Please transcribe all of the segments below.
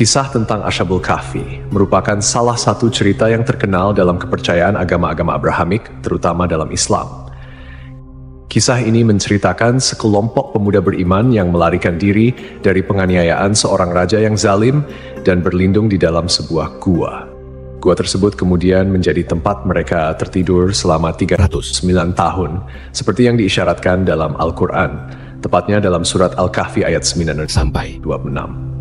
Kisah tentang Ashabul Kahfi merupakan salah satu cerita yang terkenal dalam kepercayaan agama-agama Abrahamik, terutama dalam Islam. Kisah ini menceritakan sekelompok pemuda beriman yang melarikan diri dari penganiayaan seorang raja yang zalim dan berlindung di dalam sebuah gua. Gua tersebut kemudian menjadi tempat mereka tertidur selama 309 tahun, seperti yang diisyaratkan dalam Al-Quran, tepatnya dalam surat Al-Kahfi ayat 9 sampai 26.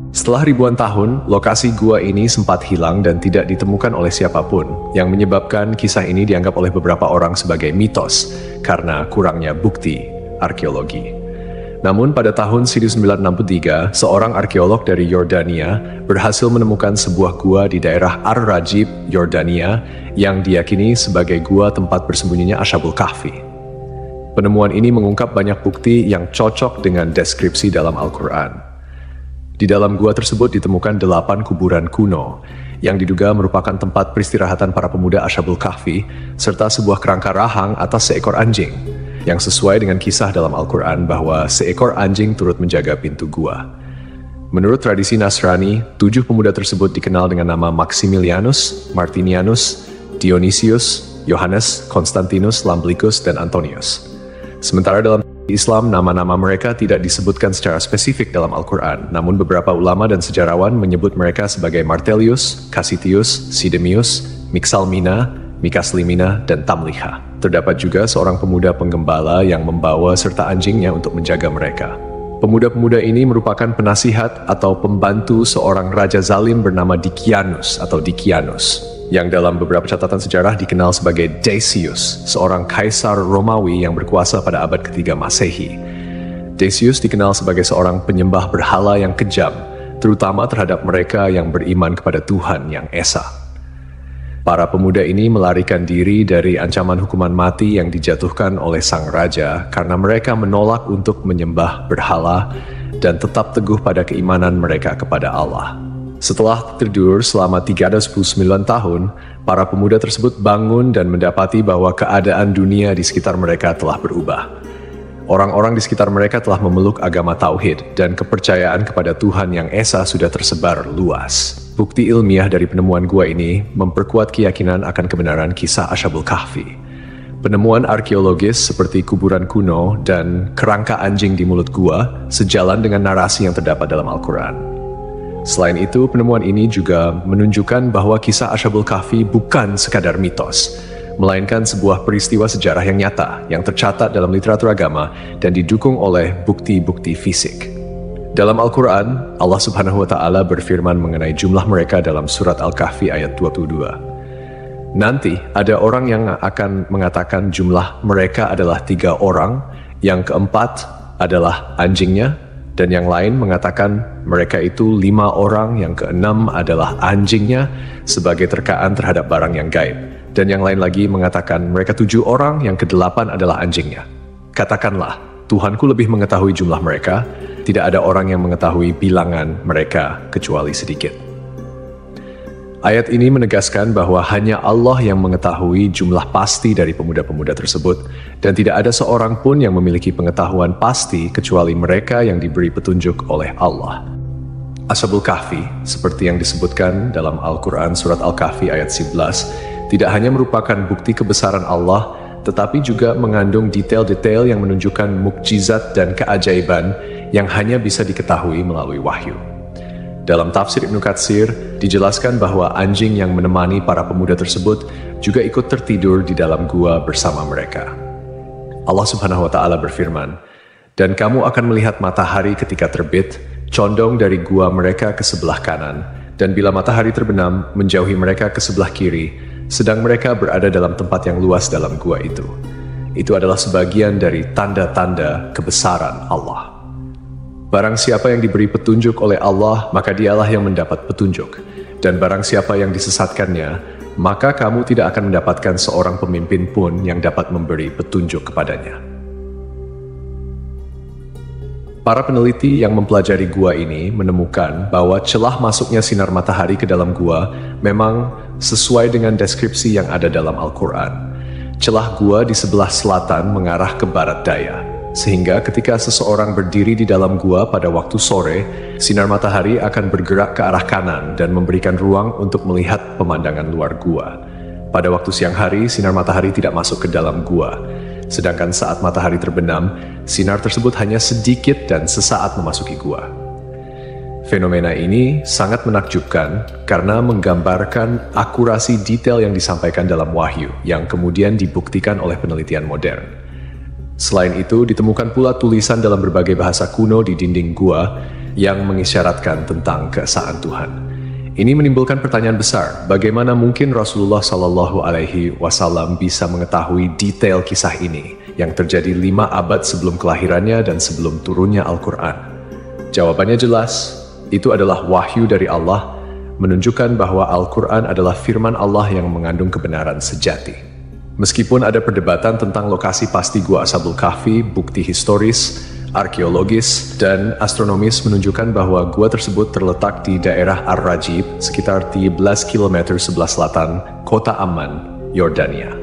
Setelah ribuan tahun, lokasi gua ini sempat hilang dan tidak ditemukan oleh siapapun, yang menyebabkan kisah ini dianggap oleh beberapa orang sebagai mitos karena kurangnya bukti arkeologi. Namun pada tahun 1963, seorang arkeolog dari Yordania berhasil menemukan sebuah gua di daerah Ar-Rajib, Yordania, yang diyakini sebagai gua tempat bersembunyinya Ashabul Kahfi. Penemuan ini mengungkap banyak bukti yang cocok dengan deskripsi dalam Al-Quran. Di dalam gua tersebut ditemukan 8 kuburan kuno yang diduga merupakan tempat peristirahatan para pemuda Ashabul Kahfi serta sebuah kerangka rahang atas seekor anjing yang sesuai dengan kisah dalam Al-Quran bahwa seekor anjing turut menjaga pintu gua. Menurut tradisi Nasrani, 7 pemuda tersebut dikenal dengan nama Maximilianus, Martinianus, Dionysius, Yohanes, Konstantinus, Lamblicus, dan Antonius. Sementara dalam Islam, nama-nama mereka tidak disebutkan secara spesifik dalam Al-Quran, namun beberapa ulama dan sejarawan menyebut mereka sebagai Martelius, Cassitius, Sidemius, Mixalmina, Mikaslimina, dan Tamliha. Terdapat juga seorang pemuda penggembala yang membawa serta anjingnya untuk menjaga mereka. Pemuda-pemuda ini merupakan penasihat atau pembantu seorang raja zalim bernama Dikianus atau Dikianus, yang dalam beberapa catatan sejarah dikenal sebagai Decius, seorang kaisar Romawi yang berkuasa pada abad ketiga Masehi. Decius dikenal sebagai seorang penyembah berhala yang kejam, terutama terhadap mereka yang beriman kepada Tuhan yang Esa. Para pemuda ini melarikan diri dari ancaman hukuman mati yang dijatuhkan oleh sang raja karena mereka menolak untuk menyembah berhala dan tetap teguh pada keimanan mereka kepada Allah. Setelah tertidur selama 309 tahun, para pemuda tersebut bangun dan mendapati bahwa keadaan dunia di sekitar mereka telah berubah. Orang-orang di sekitar mereka telah memeluk agama Tauhid dan kepercayaan kepada Tuhan yang Esa sudah tersebar luas. Bukti ilmiah dari penemuan gua ini memperkuat keyakinan akan kebenaran kisah Ashabul Kahfi. Penemuan arkeologis seperti kuburan kuno dan kerangka anjing di mulut gua sejalan dengan narasi yang terdapat dalam Al-Quran. Selain itu, penemuan ini juga menunjukkan bahwa kisah Ashabul Kahfi bukan sekadar mitos, melainkan sebuah peristiwa sejarah yang nyata, yang tercatat dalam literatur agama dan didukung oleh bukti-bukti fisik. Dalam Al-Quran, Allah Subhanahu wa Ta'ala berfirman mengenai jumlah mereka dalam surat Al-Kahfi ayat 22. Nanti ada orang yang akan mengatakan jumlah mereka adalah 3 orang, yang keempat adalah anjingnya, dan yang lain mengatakan mereka itu 5 orang, yang keenam adalah anjingnya sebagai terkaan terhadap barang yang gaib. Dan yang lain lagi mengatakan mereka 7 orang, yang ke-8 adalah anjingnya. Katakanlah, Tuhanku lebih mengetahui jumlah mereka, tidak ada orang yang mengetahui bilangan mereka kecuali sedikit. Ayat ini menegaskan bahwa hanya Allah yang mengetahui jumlah pasti dari pemuda-pemuda tersebut, dan tidak ada seorang pun yang memiliki pengetahuan pasti kecuali mereka yang diberi petunjuk oleh Allah. Ashabul Kahfi, seperti yang disebutkan dalam Al-Quran surat Al-Kahfi ayat 11, tidak hanya merupakan bukti kebesaran Allah, tetapi juga mengandung detail-detail yang menunjukkan mukjizat dan keajaiban yang hanya bisa diketahui melalui wahyu. Dalam tafsir Ibnu Katsir, dijelaskan bahwa anjing yang menemani para pemuda tersebut juga ikut tertidur di dalam gua bersama mereka. Allah Subhanahu wa Ta'ala berfirman, "Dan kamu akan melihat matahari ketika terbit, condong dari gua mereka ke sebelah kanan, dan bila matahari terbenam, menjauhi mereka ke sebelah kiri, sedang mereka berada dalam tempat yang luas dalam gua itu." Itu adalah sebagian dari tanda-tanda kebesaran Allah. Barang siapa yang diberi petunjuk oleh Allah, maka dialah yang mendapat petunjuk. Dan barang siapa yang disesatkannya, maka kamu tidak akan mendapatkan seorang pemimpin pun yang dapat memberi petunjuk kepadanya. Para peneliti yang mempelajari gua ini menemukan bahwa celah masuknya sinar matahari ke dalam gua memang sesuai dengan deskripsi yang ada dalam Al-Quran. Celah gua di sebelah selatan mengarah ke barat daya. sehingga ketika seseorang berdiri di dalam gua pada waktu sore, sinar matahari akan bergerak ke arah kanan dan memberikan ruang untuk melihat pemandangan luar gua. Pada waktu siang hari, sinar matahari tidak masuk ke dalam gua, sedangkan saat matahari terbenam, sinar tersebut hanya sedikit dan sesaat memasuki gua. Fenomena ini sangat menakjubkan karena menggambarkan akurasi detail yang disampaikan dalam wahyu yang kemudian dibuktikan oleh penelitian modern. Selain itu, ditemukan pula tulisan dalam berbagai bahasa kuno di dinding gua yang mengisyaratkan tentang keesaan Tuhan. Ini menimbulkan pertanyaan besar, bagaimana mungkin Rasulullah Shallallahu Alaihi Wasallam bisa mengetahui detail kisah ini yang terjadi 5 abad sebelum kelahirannya dan sebelum turunnya Al-Quran? Jawabannya jelas. Itu adalah wahyu dari Allah, menunjukkan bahwa Al-Quran adalah firman Allah yang mengandung kebenaran sejati. Meskipun ada perdebatan tentang lokasi pasti Gua Ashabul Kahfi, bukti historis, arkeologis, dan astronomis menunjukkan bahwa gua tersebut terletak di daerah Ar-Rajib, sekitar 13 km sebelah selatan kota Amman, Yordania.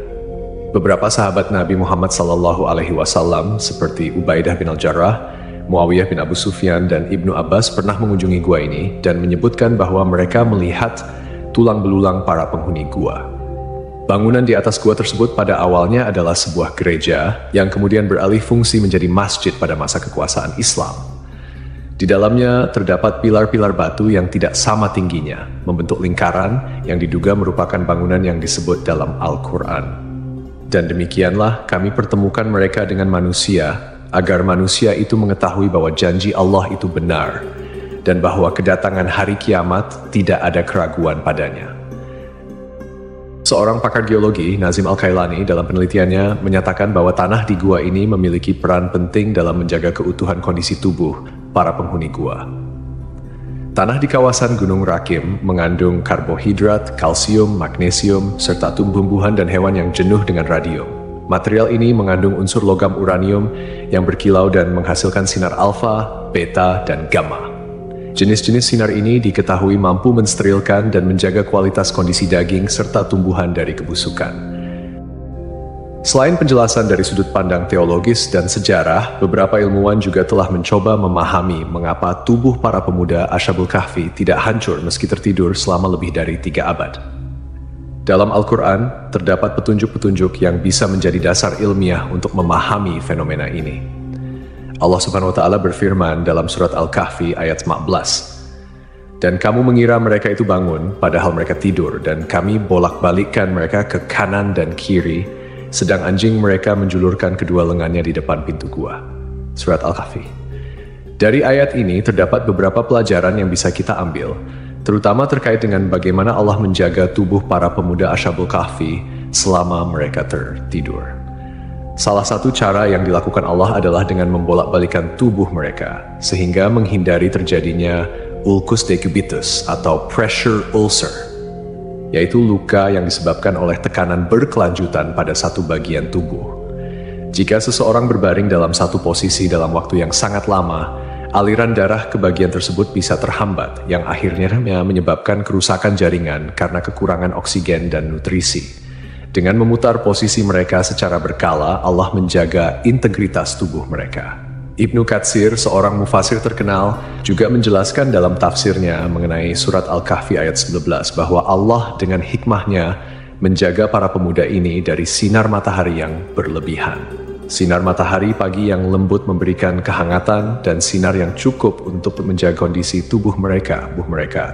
Beberapa sahabat Nabi Muhammad SAW seperti Ubaidah bin Al-Jarrah, Muawiyah bin Abu Sufyan, dan Ibnu Abbas pernah mengunjungi gua ini dan menyebutkan bahwa mereka melihat tulang belulang para penghuni gua. Bangunan di atas gua tersebut pada awalnya adalah sebuah gereja yang kemudian beralih fungsi menjadi masjid pada masa kekuasaan Islam. Di dalamnya terdapat pilar-pilar batu yang tidak sama tingginya, membentuk lingkaran yang diduga merupakan bangunan yang disebut dalam Al-Quran. Dan demikianlah kami pertemukan mereka dengan manusia, agar manusia itu mengetahui bahwa janji Allah itu benar, dan bahwa kedatangan hari kiamat tidak ada keraguan padanya. Seorang pakar geologi, Nazim Al-Kailani, dalam penelitiannya menyatakan bahwa tanah di gua ini memiliki peran penting dalam menjaga keutuhan kondisi tubuh para penghuni gua. Tanah di kawasan Gunung Rakim mengandung karbohidrat, kalsium, magnesium, serta tumbuh-tumbuhan dan hewan yang jenuh dengan radium. Material ini mengandung unsur logam uranium yang berkilau dan menghasilkan sinar alfa, beta, dan gamma. Jenis-jenis sinar ini diketahui mampu mensterilkan dan menjaga kualitas kondisi daging serta tumbuhan dari kebusukan. Selain penjelasan dari sudut pandang teologis dan sejarah, beberapa ilmuwan juga telah mencoba memahami mengapa tubuh para pemuda Ashabul Kahfi tidak hancur meski tertidur selama lebih dari 3 abad. Dalam Al-Quran, terdapat petunjuk-petunjuk yang bisa menjadi dasar ilmiah untuk memahami fenomena ini. Allah Subhanahu wa Ta'ala berfirman dalam surat Al-Kahfi ayat 15, "Dan kamu mengira mereka itu bangun, padahal mereka tidur, dan kami bolak-balikkan mereka ke kanan dan kiri, sedang anjing mereka menjulurkan kedua lengannya di depan pintu gua." Surat Al-Kahfi. Dari ayat ini terdapat beberapa pelajaran yang bisa kita ambil, terutama terkait dengan bagaimana Allah menjaga tubuh para pemuda Ashabul Kahfi selama mereka tertidur. Salah satu cara yang dilakukan Allah adalah dengan membolak-balikan tubuh mereka, sehingga menghindari terjadinya ulcus decubitus atau pressure ulcer, yaitu luka yang disebabkan oleh tekanan berkelanjutan pada satu bagian tubuh. Jika seseorang berbaring dalam satu posisi dalam waktu yang sangat lama, aliran darah ke bagian tersebut bisa terhambat, yang akhirnya menyebabkan kerusakan jaringan karena kekurangan oksigen dan nutrisi. Dengan memutar posisi mereka secara berkala, Allah menjaga integritas tubuh mereka. Ibnu Katsir, seorang mufasir terkenal, juga menjelaskan dalam tafsirnya mengenai surat Al-Kahfi ayat 19 bahwa Allah dengan hikmahnya menjaga para pemuda ini dari sinar matahari yang berlebihan. Sinar matahari pagi yang lembut memberikan kehangatan dan sinar yang cukup untuk menjaga kondisi tubuh mereka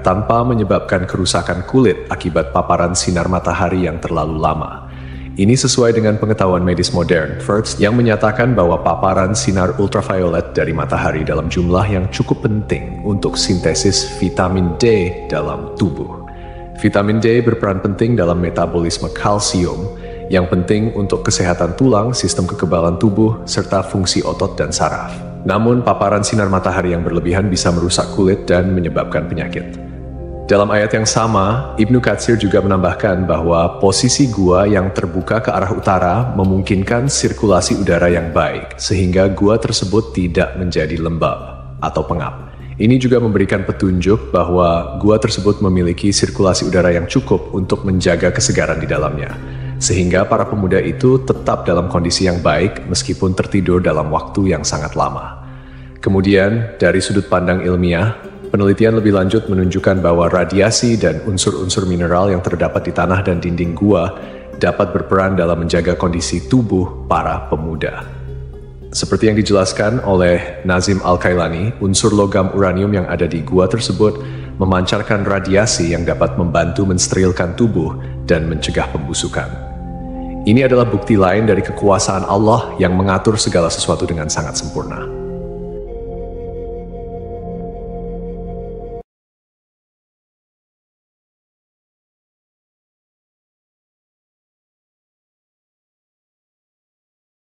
tanpa menyebabkan kerusakan kulit akibat paparan sinar matahari yang terlalu lama. Ini sesuai dengan pengetahuan medis modern, First, yang menyatakan bahwa paparan sinar ultraviolet dari matahari dalam jumlah yang cukup penting untuk sintesis vitamin D dalam tubuh. Vitamin D berperan penting dalam metabolisme kalsium, yang penting untuk kesehatan tulang, sistem kekebalan tubuh, serta fungsi otot dan saraf. Namun, paparan sinar matahari yang berlebihan bisa merusak kulit dan menyebabkan penyakit. Dalam ayat yang sama, Ibnu Katsir juga menambahkan bahwa posisi gua yang terbuka ke arah utara memungkinkan sirkulasi udara yang baik, sehingga gua tersebut tidak menjadi lembab atau pengap. Ini juga memberikan petunjuk bahwa gua tersebut memiliki sirkulasi udara yang cukup untuk menjaga kesegaran di dalamnya. sehingga para pemuda itu tetap dalam kondisi yang baik meskipun tertidur dalam waktu yang sangat lama. Kemudian, dari sudut pandang ilmiah, penelitian lebih lanjut menunjukkan bahwa radiasi dan unsur-unsur mineral yang terdapat di tanah dan dinding gua dapat berperan dalam menjaga kondisi tubuh para pemuda. Seperti yang dijelaskan oleh Nazim Al-Kailani, unsur logam uranium yang ada di gua tersebut memancarkan radiasi yang dapat membantu mensterilkan tubuh dan mencegah pembusukan. Ini adalah bukti lain dari kekuasaan Allah yang mengatur segala sesuatu dengan sangat sempurna.